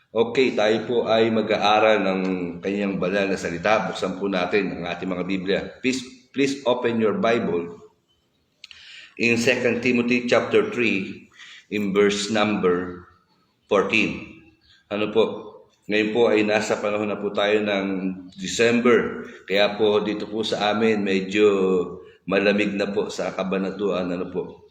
Okay, tayo po ay mag-aaral ng kanyang banal na salita. Buksan po natin ang ating mga Biblia. Please open your Bible in 2 Timothy chapter 3 in verse number 14. Ano po? Ngayon po ay nasa panahon na po tayo ng December. Kaya po dito po sa amin medyo malamig na po sa kabanatuan. Ano po?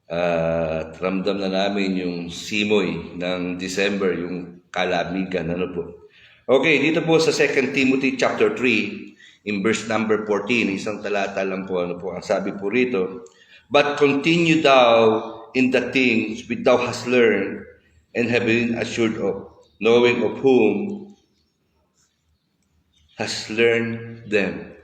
At ramdam na namin yung simoy ng December, yung kalamigan, ano po. Okay, dito po sa 2 Timothy chapter 3, in verse number 14, isang talata lang po, ano po, ang sabi po rito, "But continue thou in the things which thou hast learned and have been assured of, knowing of whom has learned them."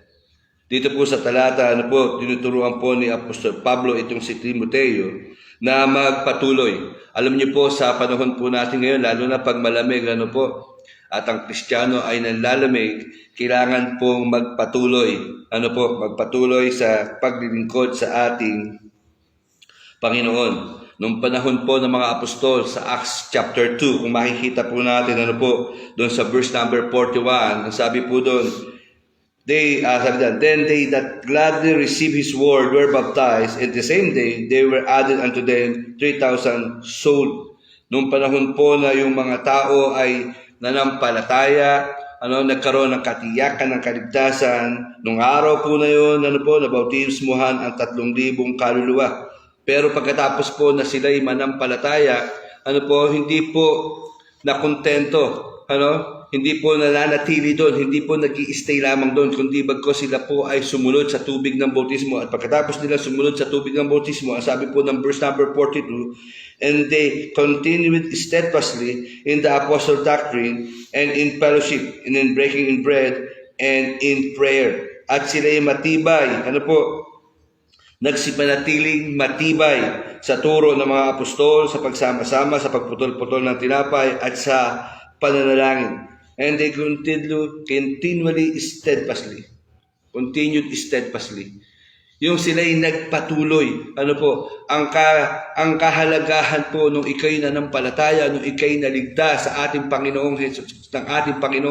Dito po sa talata, ano po, tinuturuan po ni Apostol Pablo itong si Timoteo na magpatuloy. Alam niyo po sa panahon po natin ngayon, lalo na pag malamig, ano po, at ang Kristiyano ay nanlalamig, kailangan pong magpatuloy. Ano po, magpatuloy sa paglilingkod sa ating Panginoon. Nung panahon po ng mga apostol sa Acts chapter 2, kung makikita po natin, ano po, doon sa verse number 41, ang sabi po doon, then they that gladly received his word were baptized, and the same day they were added unto them 3,000 souls. Nung panahon po na yung mga tao ay nanampalataya, nagkaroon ng katiyakan ng kaligtasan, nung araw po na yun, nabautismuhan ang 3,000 kaluluwa. Pero pagkatapos po na sila'y manampalataya, hindi po nakontento, hindi po nananatili doon, hindi po nag-i-stay lamang doon, kundi bagko sila po ay sumunod sa tubig ng bautismo. At pagkatapos nila sumunod sa tubig ng bautismo, ang sabi po ng verse number 42, "And they continued steadfastly in the apostle doctrine and in fellowship and in breaking in bread and in prayer." At sila ay matibay, nagsipanatiling matibay sa turo ng mga apostol, sa pagsama-sama, sa pagputol-putol ng tinapay at sa pananalangin. And they continued steadfastly. Yung sila'y nagpatuloy. Ang kahalagahan po nung ikay nanampalataya, nung ikay naligtas sa ating Panginoong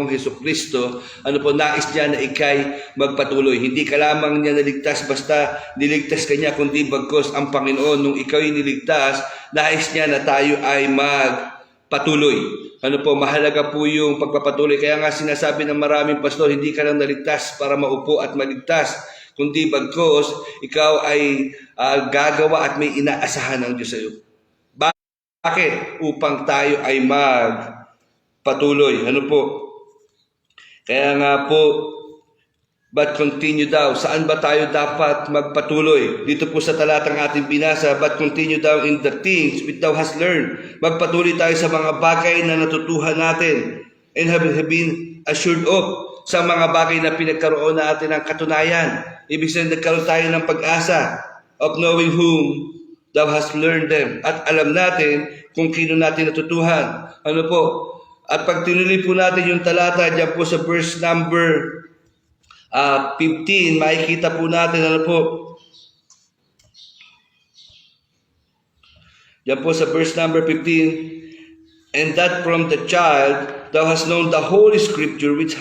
Hesukristo, nais niya na ikay magpatuloy. Hindi ka lamang niya naligtas basta niligtas ka niya, kundi bagkos ang Panginoon nung ikay niligtas, nais niya na tayo ay magpatuloy. Mahalaga po yung pagpapatuloy. Kaya nga sinasabi ng maraming pastor, hindi ka lang naligtas para maupo at maligtas, kundi bagkos ikaw ay gagawa at may inaasahan ng Diyos sa iyo. Bakit? Upang tayo ay magpatuloy. Kaya nga po, but continue thou. Saan ba tayo dapat magpatuloy? Dito po sa talatang ating binasa, but continue thou in the things which thou hast learned. Magpatuloy tayo sa mga bagay na natutuhan natin and have been assured of, sa mga bagay na pinagkaroon natin ng katunayan. Ibig sabihin, nagkaroon tayo ng pag-asa of knowing whom thou hast learned them. At alam natin kung kino natin natutuhan. At pag tinuloy po natin yung talata, dyan po sa verse number 15, makikita po natin, Diyan po sa verse number 15, "And that from the child thou hast known the Holy Scripture which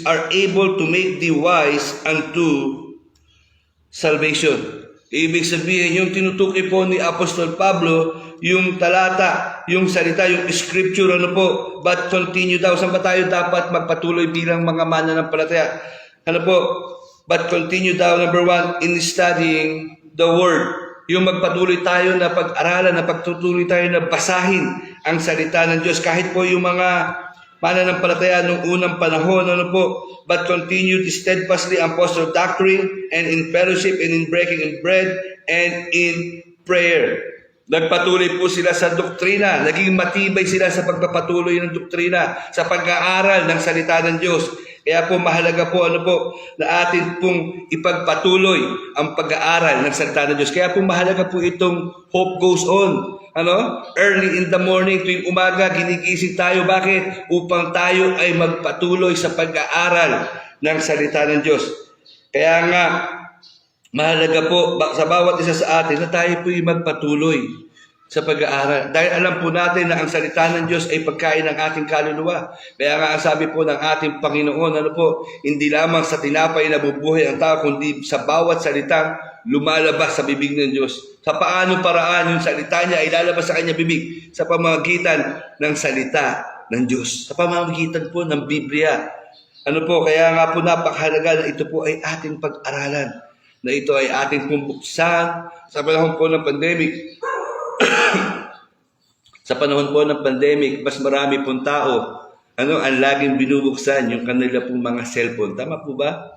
are able to make thee wise unto salvation." Ibig sabihin, yung tinutukoy po ni Apostol Pablo, yung talata, yung salita, yung scripture, but continue daw. Saan ba tayo dapat magpatuloy bilang mga mananampalataya? But continue daw, number 1, in studying the Word. Yung magpatuloy tayo na pag-aralan, na pagtutuloy tayo na basahin ang salita ng Diyos. Kahit po yung mga mananampalataya nung unang panahon, but continued steadfastly in apostle doctrine and in fellowship and in breaking in bread and in prayer. Nagpatuloy po sila sa doktrina, naging matibay sila sa pagpapatuloy ng doktrina, sa pag-aaral ng salita ng Diyos. Kaya po mahalaga po na atin pong ipagpatuloy ang pag-aaral ng salita ng Diyos. Kaya po mahalaga po itong hope goes on. Early in the morning, tuwing umaga, ginigising tayo. Bakit? Upang tayo ay magpatuloy sa pag-aaral ng salita ng Diyos. Kaya nga, mahalaga po sa bawat isa sa atin na tayo po'y magpatuloy. sa pag-aaral. Dahil alam po natin na ang salita ng Diyos ay pagkain ng ating kaluluwa. Kaya nga ang sabi po ng ating Panginoon, hindi lamang sa tinapay na bubuhay ang tao, kundi sa bawat salitang lumalabas sa bibig ng Diyos. Sa paano paraan yung salita niya ay lalabas sa kanya bibig? Sa pamamagitan ng salita ng Diyos. Sa pamamagitan po ng Biblia. Kaya nga po napakahalaga na ito po ay ating pag-aralan. Na ito ay ating pumbuksan sa panahon po ng pandemic. Sa panahon po ng pandemic, mas marami pong tao ang laging binubuksan yung kanila pong mga cellphone. Tama po ba?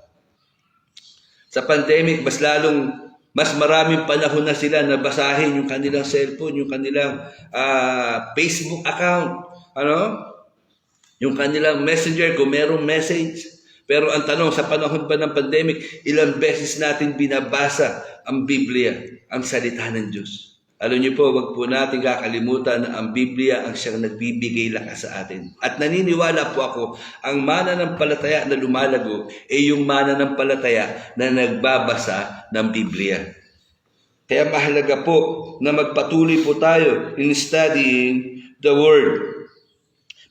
Sa pandemic, mas maraming panahon na sila na basahin yung kanilang cellphone, yung kanilang Facebook account, yung kanilang messenger kung merong message. Pero ang tanong, sa panahon ba ng pandemic, ilang beses natin binabasa ang Biblia, ang salita ng Diyos? Alam niyo po, wag po natin kakalimutan na ang Biblia ang siyang nagbibigay lakas sa atin. At naniniwala po ako, ang mananampalataya na lumalago ay yung mananampalataya na nagbabasa ng Biblia. Kaya mahalaga po na magpatuloy po tayo in studying the Word.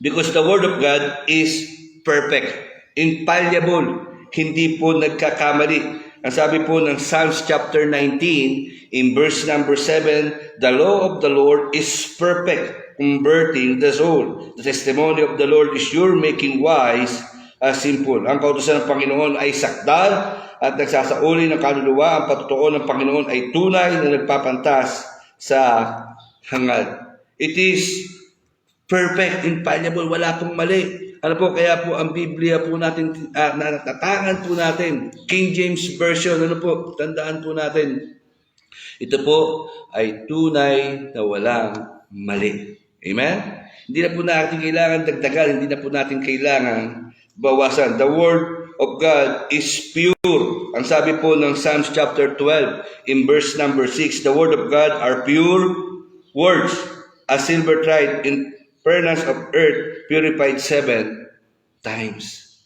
Because the Word of God is perfect, infallible, hindi po nagkakamali. Ang sabi po ng Psalms chapter 19, in verse number 7, the law of the Lord is perfect, converting the soul. The testimony of the Lord is sure, making wise as simple. Ang kautusan ng Panginoon ay sakdal at nagsasauli ng kaluluwa. Ang patutuo ng Panginoon ay tunay na nagpapantas sa hangad. It is perfect, infallible, wala pong mali. Kaya po ang Biblia po natin, natatangan po natin, King James Version, tandaan po natin, ito po ay tunay na walang mali. Amen? Hindi na po natin kailangan dagdagan, hindi na po natin kailangan bawasan. The Word of God is pure. Ang sabi po ng Psalms chapter 12, in verse number 6, the Word of God are pure words, as silver tried in furnace of earth, purified 7 times.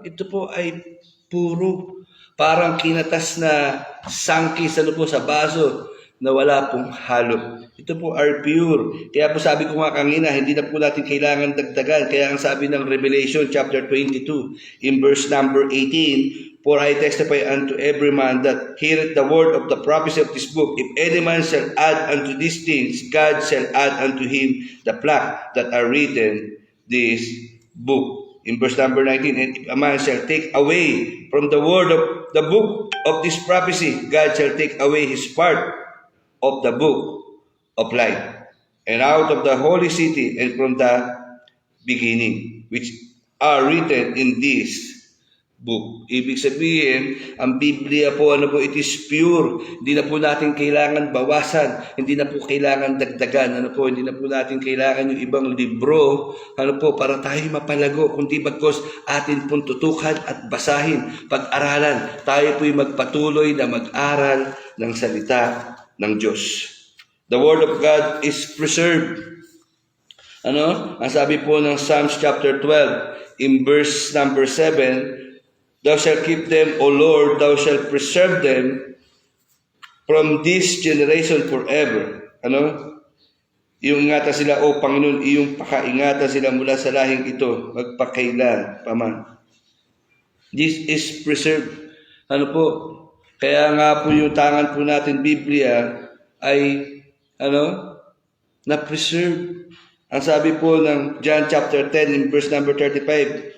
Ito po ay puro. Parang kinatas na sangkis sa baso na wala pong halo. Ito po are pure. Kaya po sabi ko nga kanina, hindi na po natin kailangan dagdagan. Kaya ang sabi ng Revelation chapter 22, in verse number 18, for I testify unto every man that heareth the word of the prophecy of this book, if any man shall add unto these things, God shall add unto him the plague that are written this book. In verse number 19, and if a man shall take away from the word of the book of this prophecy, God shall take away his part of the book of life, and out of the holy city, and from the beginning, which are written in this book. Ibig sabihin, ang Biblia po, it is pure. Hindi na po natin kailangan bawasan. Hindi na po kailangan dagdagan. Hindi na po natin kailangan yung ibang libro, para tayo mapalago. Kundi bagkos atin pong tutukan at basahin, pag-aralan. Tayo po'y magpatuloy na mag-aral ng salita ng Diyos. The Word of God is preserved. Ang sabi po ng Psalms chapter 12, in verse number 7, thou shalt keep them, O Lord, thou shalt preserve them from this generation forever. Iingatan sila, O Panginoon, iyong pakaingatan sila mula sa lahing ito, magpakailan paman. This is preserved. Kaya nga po yung tangan po natin, Biblia, ay, na-preserve. Ang sabi po ng John chapter 10, in verse number 35,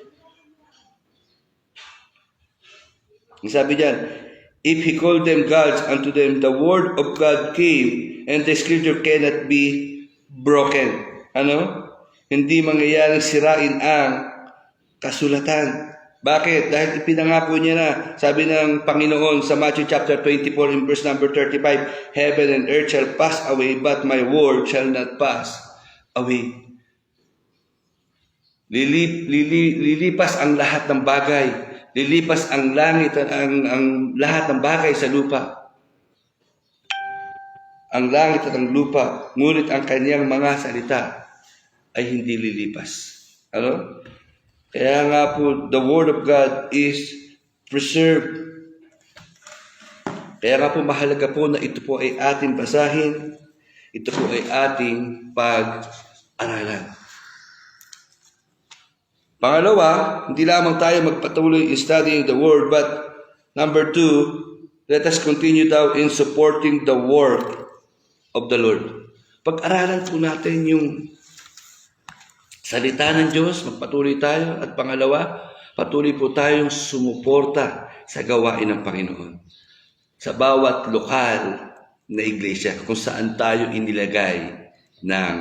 ang sabi diyan, if he called them gods, unto them the word of God came, and the scripture cannot be broken. Hindi mangyayaring sirain ang kasulatan. Bakit? Dahil ipinangako niya na, sabi ng Panginoon sa Matthew chapter 24, in verse number 35, heaven and earth shall pass away, but my word shall not pass away. Lilipas ang lahat ng bagay. Lilipas ang langit, ang lahat ng bagay sa lupa. Ang langit at ang lupa, ngunit ang kanyang mga salita ay hindi lilipas. Kaya nga po, the Word of God is preserved. Kaya nga po, mahalaga po na ito po ay ating basahin. ito po ay ating pag-aralan. Pangalawa, hindi lamang tayo magpatuloy in studying the Word, but number 2, let us continue daw in supporting the work of the Lord. Pag-aralan po natin yung salita ng Diyos, magpatuloy tayo. At pangalawa, patuloy po tayong sumuporta sa gawain ng Panginoon. Sa bawat lokal na iglesia kung saan tayo inilagay ng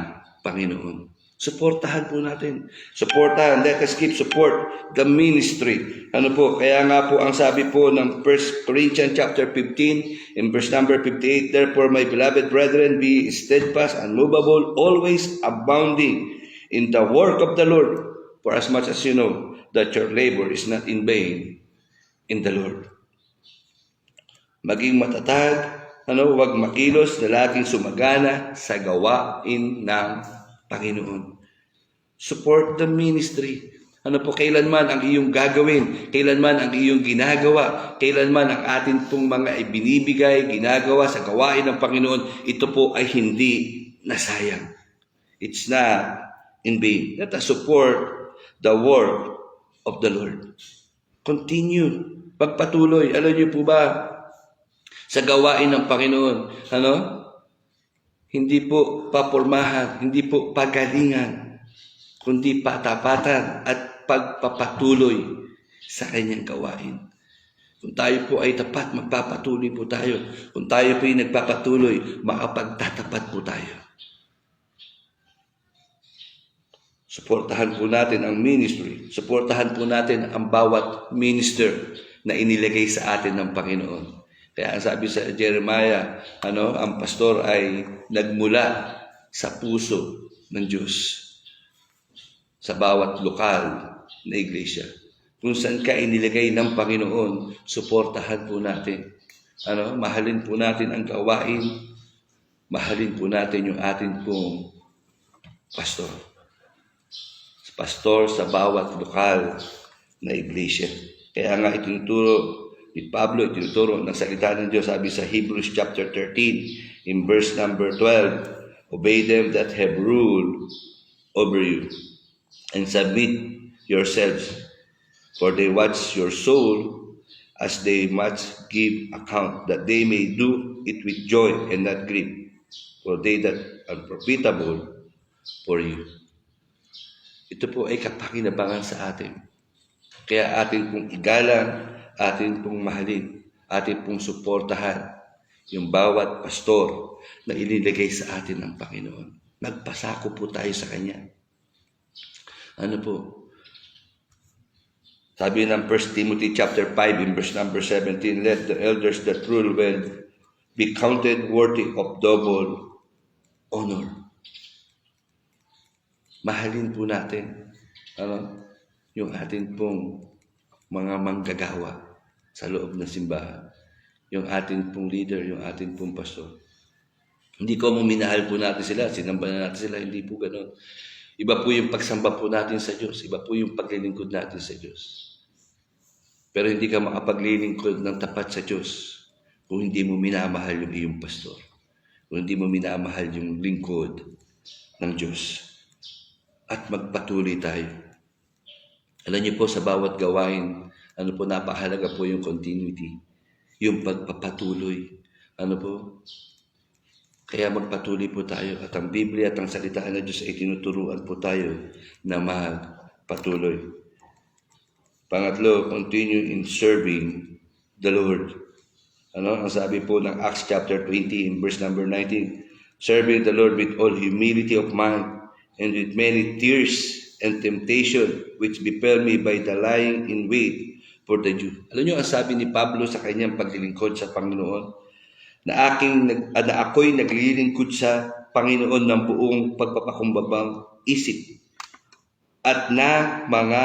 Panginoon. Suportahan po natin. Suportahan. Let us keep support the ministry. Ano po? Kaya nga po ang sabi po ng 1 Corinthians chapter 15 in verse number 58, therefore, my beloved brethren, be steadfast, unmovable, always abounding in the work of the Lord, for as much as you know that your labor is not in vain in the Lord. Maging matatag, huwag makilos na laging sumagana sa gawain ng Panginoon. Support the ministry. Kailanman ang iyong gagawin, kailanman ang iyong ginagawa, kailanman ang atin pong mga ibinibigay, ginagawa sa gawain ng Panginoon, ito po ay hindi nasayang. It's not in vain. Let us support the work of the Lord. Continue. Pagpatuloy. Alam niyo po ba, sa gawain ng Panginoon, hindi po papormahan, hindi po pagalingan, kundi patapatan at pagpapatuloy sa kanyang gawain. Kung tayo po ay tapat, magpapatuloy po tayo. Kung tayo po ay nagpapatuloy, makapagtatapat po tayo. Suportahan po natin ang ministry. Suportahan po natin ang bawat minister na inilagay sa atin ng Panginoon. Kaya ang sabi sa Jeremiah, ang pastor ay nagmula sa puso ng Diyos sa bawat lokal na iglesia. Kung saan ka inilagay ng Panginoon, suportahan po natin. Mahalin po natin ang gawain, mahalin po natin yung atin pong pastor. Pastor sa bawat lokal na iglesia. Kaya nga itinuturo ni Pablo, itinuturo ng salita ng Diyos, sabi sa Hebrews chapter 13, in verse number 12, obey them that have rule over you, and submit yourselves, for they watch your soul, as they must give account, that they may do it with joy and not grief, for they that are profitable for you. Ito po ay kapakinabangan sa atin. Kaya atin pong igalang, atin pong mahalin, atin pong suportahan yung bawat pastor na inilagay sa atin ng Panginoon. Magpasako po tayo sa Kanya. Sabi ng 1 Timothy chapter 5 in verse number 17, let the elders that rule well be counted worthy of double honor. Mahalin po natin yung atin pong mga manggagawa sa loob ng simbahan, yung atin pong leader, yung atin pong pastor. Hindi ko minahal po natin sila, sinamba na natin sila, hindi po ganoon. Iba po yung pagsamba po natin sa Diyos, iba po yung paglilingkod natin sa Diyos. Pero hindi ka makapaglilingkod ng tapat sa Diyos kung hindi mo minamahal yung iyong pastor, kung hindi mo minamahal yung lingkod ng Diyos. At magpatuloy tayo. Alam niyo po, sa bawat gawain, napakahalaga po yung continuity, yung pagpapatuloy. Kaya magpatuloy po tayo. At ang Biblia at ang salita ng Diyos ay tinuturuan po tayo na magpatuloy. Pangatlo, continue in serving the Lord. Ang sabi po ng Acts chapter 20 in verse number 19, serving the Lord with all humility of mind, and with many tears and temptation which befell me by the lying in wait for the Jews. Alam niyo, ang sabi ni Pablo sa kanyang paglilingkod sa Panginoon, na ako'y naglilingkod sa Panginoon ng buong pagpapakumbabang isip at na mga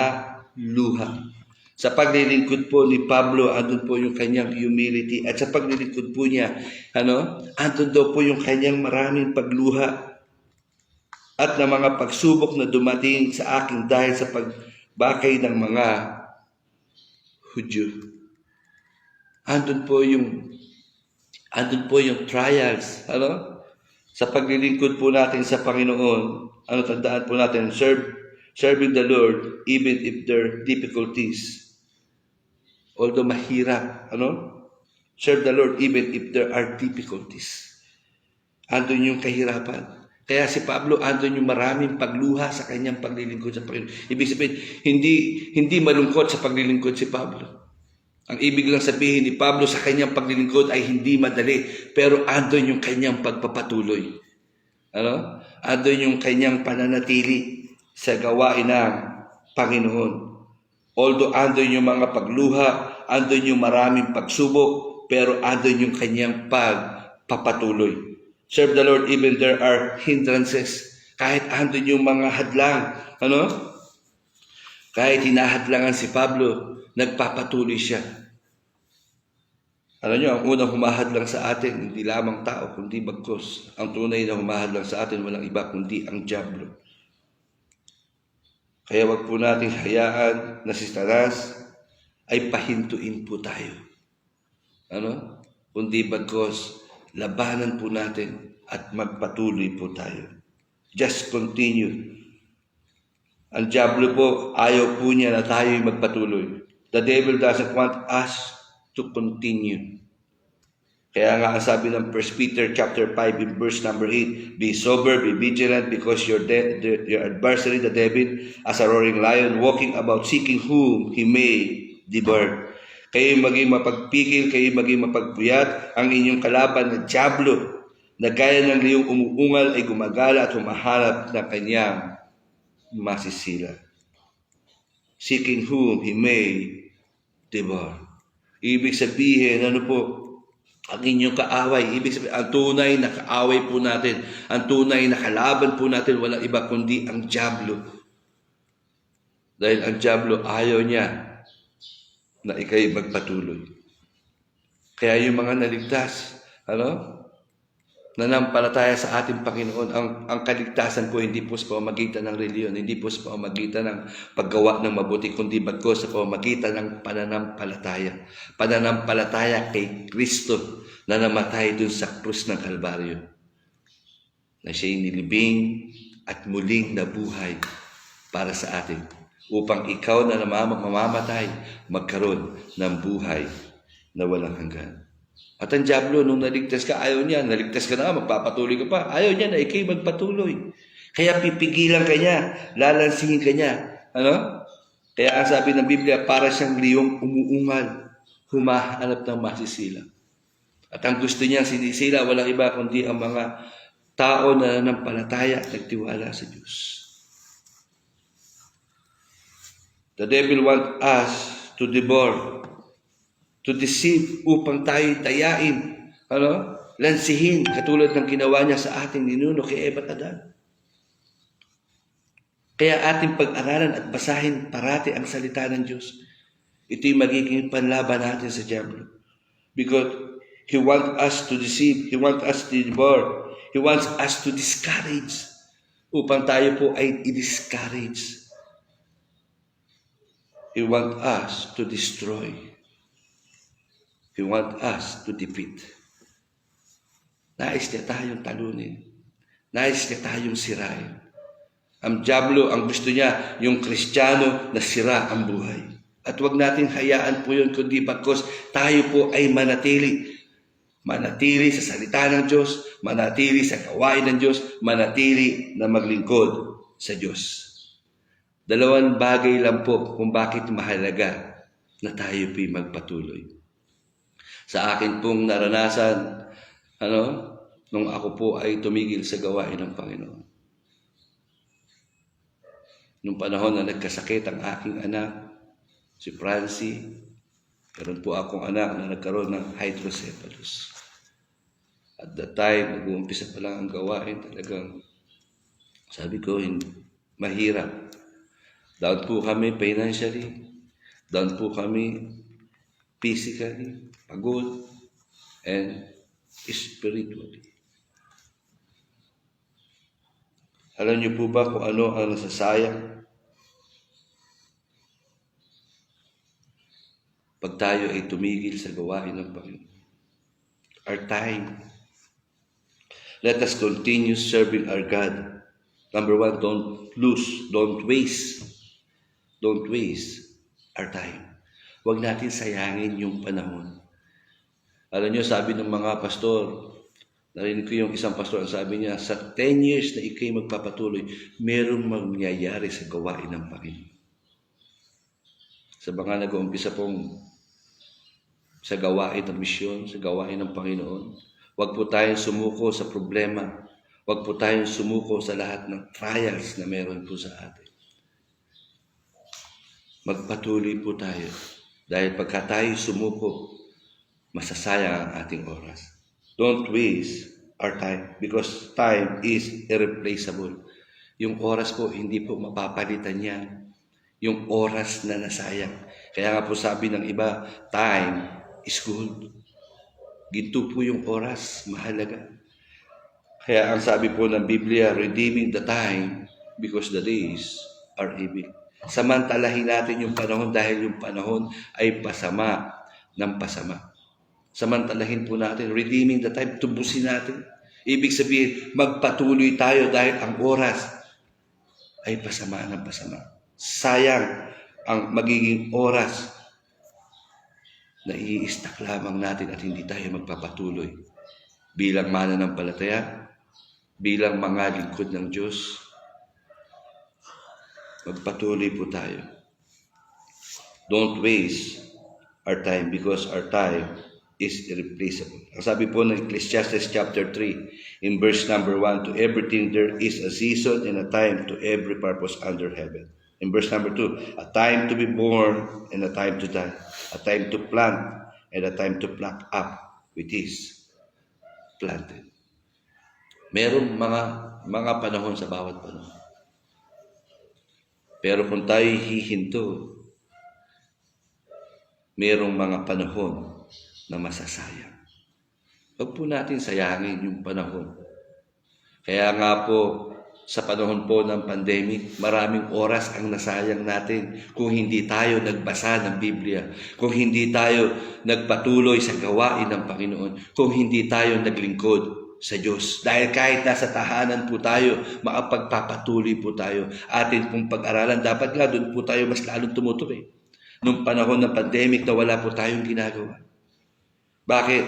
luha. Sa paglilingkod po ni Pablo, andun po yung kanyang humility, at sa paglilingkod po niya, andun daw po yung kanyang maraming pagluha at na mga pagsubok na dumating sa akin dahil sa pagbakay ng mga Hudyo. Andun po yung trials, Sa paglilingkod po natin sa Panginoon, tandaan po natin, serving the Lord even if there are difficulties. Although mahirap, serve the Lord even if there are difficulties. Andun yung kahirapan. Kaya si Pablo, andun yung maraming pagluha sa kanyang paglilingkod sa Panginoon. Ibig sabihin, hindi malungkot sa paglilingkod si Pablo. Ang ibig lang sabihin ni Pablo sa kanyang paglilingkod ay hindi madali, pero andun yung kanyang pagpapatuloy. Andun yung kanyang pananatili sa gawain ng Panginoon. Although andun yung mga pagluha, andun yung maraming pagsubok, pero andun yung kanyang pagpapatuloy. Serve the Lord even there are hindrances. Kahit andun yung mga hadlang, kahit hinahadlangan si Pablo, nagpapatuloy siya. Alam niyo, ang unang humahadlang sa atin, hindi lamang tao, kundi bagkos. Ang tunay na humahadlang sa atin, walang iba kundi ang dyablo. Kaya wag po natin hayaan na si Satanas ay pahintuin po tayo. Kundi bagkos, labanan po natin at magpatuloy po tayo. Just continue. Ang dyablo po, ayaw po niya na tayo magpatuloy. The devil doesn't want us to continue. Kaya nga ang sabi ng 1 Peter chapter 5 in verse number 8, be sober, be vigilant, because your adversary, the devil, as a roaring lion, walking about seeking whom he may devour. Kayo maging mapagpigil, kayo maging mapagpuyat, ang inyong kalaban na dyablo, na gaya ng liyong umuungal ay gumagala at humahanap ng kanyang masisila. Seeking whom he may devour. Ibig sabihin, ang inyong kaaway. Ibig sabihin, ang tunay na kaaway po natin, ang tunay na kalaban po natin, walang iba kundi ang dyablo. Dahil ang dyablo, ayaw niya na ikay magpatuloy. Kaya yung mga naligtas, nanampalataya sa ating Panginoon, ang kaligtasan po hindi po sa pamamagitan ng reliyon, hindi po sa pamamagitan ng paggawa ng mabuti, kundi bagkos sa pamamagitan ng pananampalataya. Pananampalataya kay Kristo na namatay dun sa krus ng Kalbaryo. Na siya'y nilibing at muling nabuhay para sa atin, upang ikaw na mamamatay magkaroon ng buhay na walang hanggan. At ang dyablo, nung naligtas ka, ayaw niya. Naligtas ka na, magpapatuloy ka pa. Ayaw niya na ikay magpatuloy. Kaya pipigilan ka niya, lalansihin ka niya. Kaya ang sabi ng Biblia, para siyang liyong umuungal, humahanap ng masisila. At ang gusto niyang sinisila, walang iba kundi ang mga tao na nanampalataya at nagtiwala sa Diyos. The devil wants us to devour, to deceive, upang tayo tayain, lansihin, katulad ng ginawa niya sa ating ninuno kay Eva at Adan. Kaya ating pag-aralan at basahin parati ang salita ng Diyos. Ito'y magiging panlaban natin sa dyablo. Because he wants us to deceive, he wants us to devour, he wants us to discourage, upang tayo po ay i-discourage. He wants us to destroy. He wants us to defeat. Nais niya tayong talunin. Nais niya tayong sirain. Ang dyablo, ang gusto niya, yung Kristiyano na sira ang buhay. At wag natin hayaan po yun, kundi bagkos tayo po ay manatili. Manatili sa salita ng Diyos, manatili sa gawain ng Diyos, manatili na maglingkod sa Diyos. Dalawang bagay lang po kung bakit mahalaga na tayo po'y magpatuloy. Sa akin pong naranasan, nung ako po ay tumigil sa gawain ng Panginoon. Nung panahon na nagkasakit ang aking anak, si Francie, meron po akong anak na nagkaroon ng hydrocephalus. At that time, nag-uumpisa pa lang ang gawain, talagang sabi ko, mahirap. Down po kami financially, down po kami physically, pagod, and spiritually. Alam niyo po ba kung ano ang nasasayang? Pag tayo ay tumigil sa gawain ng Panginoon. Our time. Let us continue serving our God. Number one, don't waste our time. Huwag natin sayangin yung panahon. Alam niyo, sabi ng mga pastor, narinig ko yung isang pastor, ang sabi niya, sa 10 years na ikay magpapatuloy, merong mangyayari sa gawain ng Panginoon. Sa mga nag-uumpisa pong sa gawain ng misyon, sa gawain ng Panginoon, huwag po tayong sumuko sa problema. Huwag po tayong sumuko sa lahat ng trials na meron po sa atin. Magpatuloy po tayo. Dahil pagka tayo sumuko, masasayang ang ating oras. Don't waste our time because time is irreplaceable. Yung oras po, hindi po mapapalitan yan. Yung oras na nasayang. Kaya nga po sabi ng iba, time is gold. Ginto po yung oras, mahalaga. Kaya ang sabi po ng Biblia, redeeming the time because the days are evil. Samantalahin natin yung panahon dahil yung panahon ay pasama ng pasama. Samantalahin po natin, redeeming the time, tubusin natin. Ibig sabihin, magpatuloy tayo dahil ang oras ay pasama ng pasama. Sayang ang magiging oras na i-stack lamang natin at hindi tayo magpapatuloy bilang mananampalataya, bilang mga lingkod ng Diyos. Magpatuloy po tayo. Don't waste our time because our time is irreplaceable. Ang sabi po ng Ecclesiastes chapter 3 in verse number 1, to everything there is a season and a time to every purpose under heaven. In verse number 2, a time to be born and a time to die, a time to plant and a time to pluck up which is planted. Merong mga panahon sa bawat panahon. Pero kung tayo hihinto, merong mga panahon na masasayang. Huwag po natin sayangin yung panahon. Kaya nga po, sa panahon po ng pandemic, maraming oras ang nasayang natin kung hindi tayo nagbasa ng Biblia, kung hindi tayo nagpatuloy sa gawain ng Panginoon, kung hindi tayo naglingkod sa Diyos. Dahil kahit nasa tahanan po tayo, makapagpapatuloy po tayo. Atin pong pag-aralan, dapat nga doon po tayo mas lalong tumutuloy. Nung panahon ng pandemic na wala po tayong ginagawa. Bakit?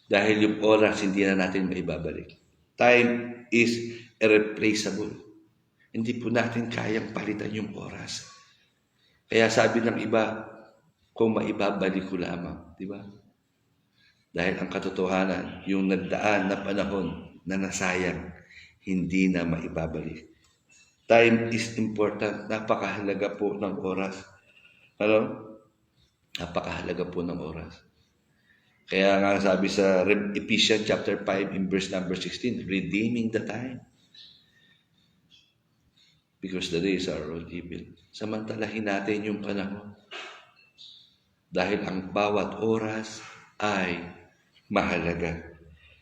Dahil yung oras hindi na natin maibabalik. Time is irreplaceable. Hindi po natin kayang palitan yung oras. Kaya sabi ng iba, kung maibabalik ko lamang, di ba? Dahil ang katotohanan, yung nagdaan na panahon na nasayang, hindi na maibabalik. Time is important. Napakahalaga po ng oras. Ano? Napakahalaga po ng oras. Kaya nga sabi sa Ephesians chapter 5 in verse number 16, redeeming the time. Because the days are all evil. Samantalahin natin yung panahon. Dahil ang bawat oras ay mahalaga.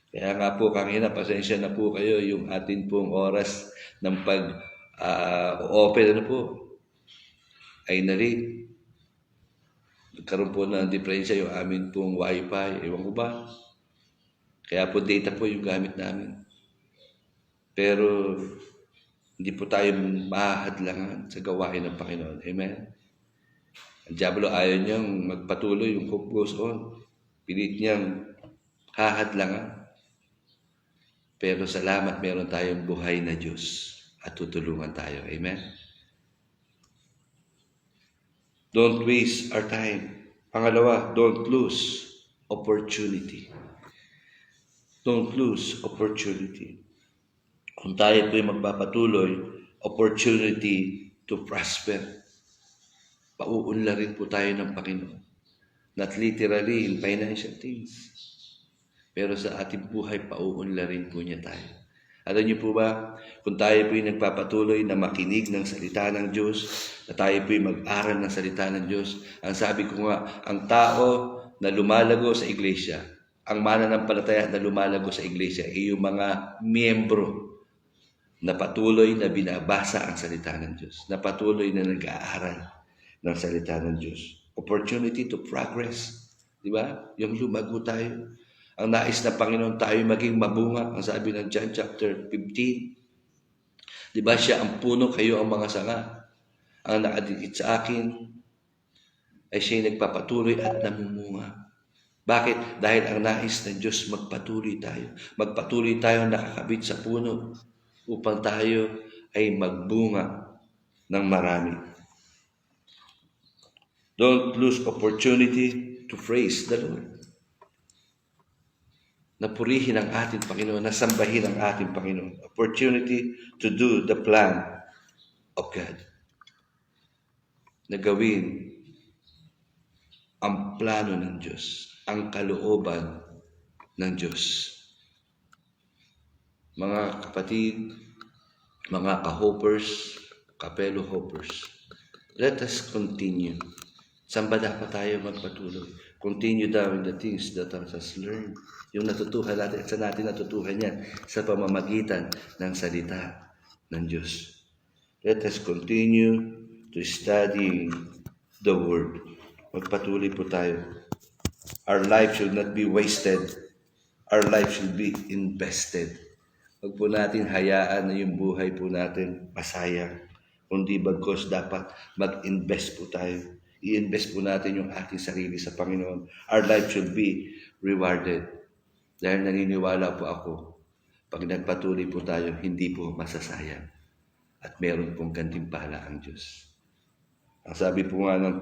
Kaya nga po, kanina, pasensya na po kayo yung atin pong oras ng pag-open ay nalate. Nagkaroon po ng diferensya yung amin pong wifi. Ewan ko ba? Kaya po data po yung gamit namin. Pero hindi po tayo mahadlangan sa gawain ng Panginoon. Amen? Ang Diablo ayaw niyang magpatuloy yung hope goes on. Pilit niyang hahadlangan. Pero salamat meron tayong buhay na Diyos at tutulungan tayo. Amen? Don't waste our time. Pangalawa, don't lose opportunity. Don't lose opportunity. Kung tayo po'y magpapatuloy, opportunity to prosper. Pauunlarin po tayo ng Panginoon. Not literally in financial things. Pero sa ating buhay, pauunlarin po niya tayo. Alam niyo po ba, kung tayo po'y nagpapatuloy na makinig ng salita ng Diyos, na tayo po'y mag-aral ng salita ng Diyos, ang sabi ko nga, ang tao na lumalago sa iglesia, ang mananampalataya na lumalago sa iglesia, ay yung mga miyembro na patuloy na binabasa ang salita ng Diyos, na patuloy na nag-aaral ng salita ng Diyos. Opportunity to progress. Di ba? Yung lumago tayo. Ang nais ng Panginoon tayo maging mabunga. Ang sabi ng John chapter 15. Di ba siya ang puno, kayo ang mga sanga. Ang nakadikit sa akin ay siya'y nagpapatuloy at namumunga. Bakit? Dahil ang nais ng Diyos magpatuloy tayo. Magpatuloy tayo nakakabit sa puno upang tayo ay magbunga ng marami. Don't lose opportunity to praise the Lord. Napurihin ang ating Panginoon, nasambahin ang ating Panginoon. Opportunity to do the plan of God. Na gawin ang plano ng Diyos, ang kalooban ng Diyos. Mga kapatid, mga ka-hoppers, kapelo hoppers, let us continue. Saan ba dapat tayo magpatuloy? Continue daw in the things that us has learned. Yung natutuhan natin, sa natin natutuhan yan sa pamamagitan ng salita ng Diyos. Let us continue to study the Word. Magpatuloy po tayo. Our life should not be wasted. Our life should be invested. Huwag po natin hayaan na yung buhay po natin masayang. Kundi bagkos dapat mag-invest po tayo. I-invest po natin yung ating sarili sa Panginoon. Our life should be rewarded. Dahil naniniwala po ako, pag nagpatuloy po tayo, hindi po masasayang. At meron pong gantimpala ang Diyos. Ang sabi po nga ng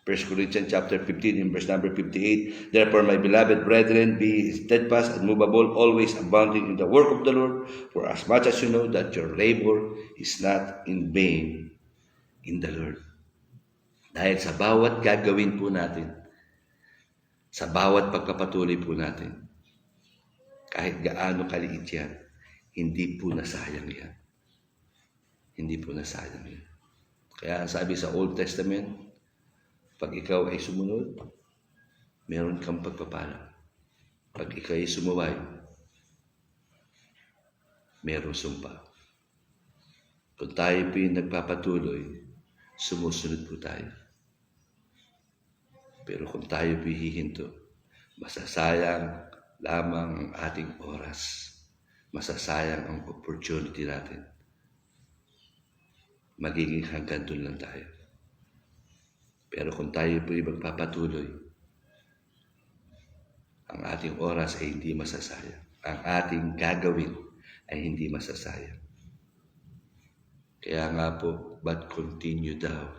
1 Corinthians chapter 15 in verse number 58, therefore, my beloved brethren, be steadfast and movable, always abounding in the work of the Lord, for as much as you know that your labor is not in vain in the Lord. Dahil sa bawat gagawin po natin, sa bawat pagpapatuloy po natin, kahit gaano kaliit yan, hindi po nasayang yan. Hindi po nasayang yan. Kaya sabi sa Old Testament, pag ikaw ay sumunod, meron kang pagpapala. Pag ikaw ay sumuway, meron sumpa. Kung tayo po yung nagpapatuloy, sumusunod po tayo. Pero kung tayo po hihinto, masasayang lamang ang ating oras. Masasayang ang opportunity natin. Magiging hanggang doon lang tayo. Pero kung tayo po yung magpapatuloy, ang ating oras ay hindi masasayang. Ang ating gagawin ay hindi masasayang. Kaya nga po, but continue daw.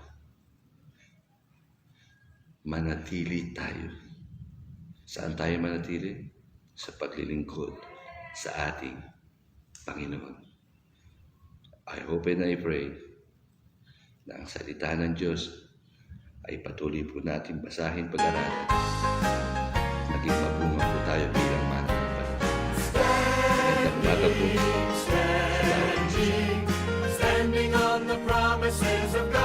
Manatili tayo. Saan tayo manatili? Sa paglilingkod sa ating Panginoon. I hope and I pray na ang salita ng Diyos ay patuloy po natin basahin, pag-aralan. Naging mabunga po tayo bilang mananampalataya. Magandang umaga po. Standing on the promises of God.